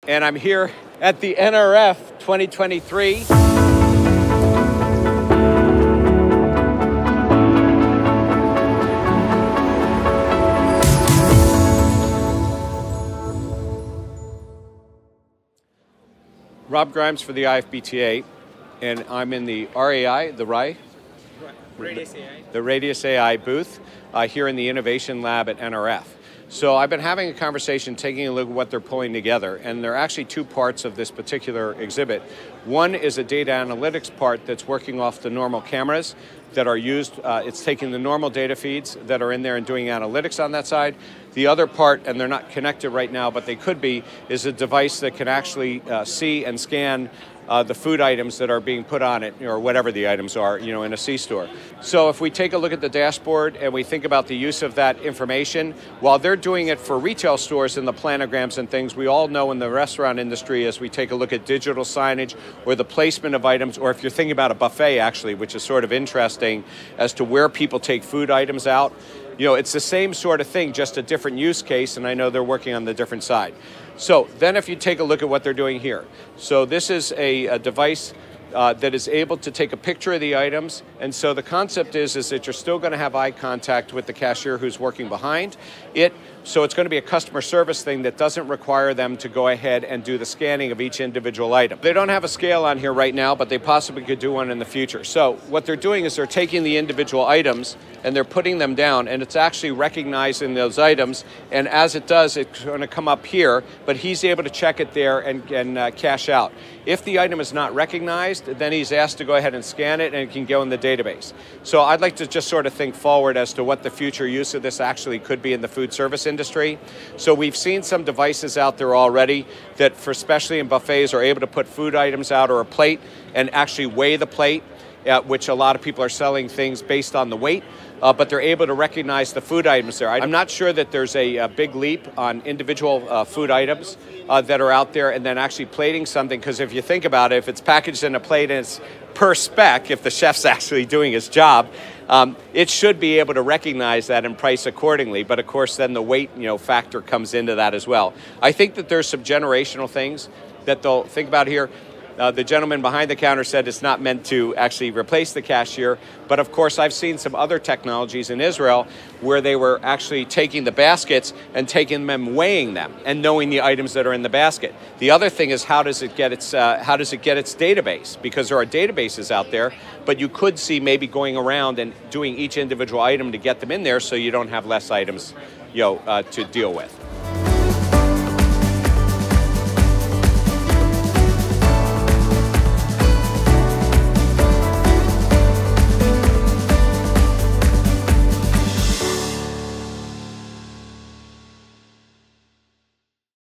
and I'm here at the NRF 2023. Rob Grimes for the IFBTA, and I'm in the RAI, the Radius AI booth here in the Innovation Lab at NRF. So I've been having a conversation, taking a look at what they're pulling together, and there are actually two parts of this particular exhibit. One is a data analytics part that's working off the normal cameras that are used. It's taking the normal data feeds that are in there and doing analytics on that side. The other part, and they're not connected right now, but they could be, is a device that can actually see and scan the food items that are being put on it, or whatever the items are, in a C-store. So if we take a look at the dashboard and we think about the use of that information, while they're doing it for retail stores and the planograms and things, we all know in the restaurant industry, as we take a look at digital signage or the placement of items, or if you're thinking about a buffet actually, which is sort of interesting as to where people take food items out, it's the same sort of thing, just a different use case, and I know they're working on the different side. So then if you take a look at what they're doing here. So this is a device that is able to take a picture of the items, and so the concept is that you're still going to have eye contact with the cashier who's working behind it, so it's going to be a customer service thing that doesn't require them to go ahead and do the scanning of each individual item. They don't have a scale on here right now, but they possibly could do one in the future. So what they're doing is they're taking the individual items and they're putting them down, and it's actually recognizing those items, and as it does, it's going to come up here, but he's able to check it there and cash out. If the item is not recognized, then he's asked to go ahead and scan it, and it can go in the database. So I'd like to just sort of think forward as to what the future use of this actually could be in the food service industry. So we've seen some devices out there already that, for especially in buffets, are able to put food items out or a plate and actually weigh the plate, which a lot of people are selling things based on the weight. But they're able to recognize the food items there. I'm not sure that there's a big leap on individual food items that are out there and then actually plating something, because if you think about it, if it's packaged in a plate and it's per spec, if the chef's actually doing his job, it should be able to recognize that and price accordingly. But of course, then the weight factor comes into that as well. I think that there's some generational things that they'll think about here. The gentleman behind the counter said it's not meant to actually replace the cashier, but of course I've seen some other technologies in Israel where they were actually taking the baskets and taking them, weighing them, and knowing the items that are in the basket. The other thing is, how does it get its database? Because there are databases out there, but you could see maybe going around and doing each individual item to get them in there, so you don't have less items, to deal with.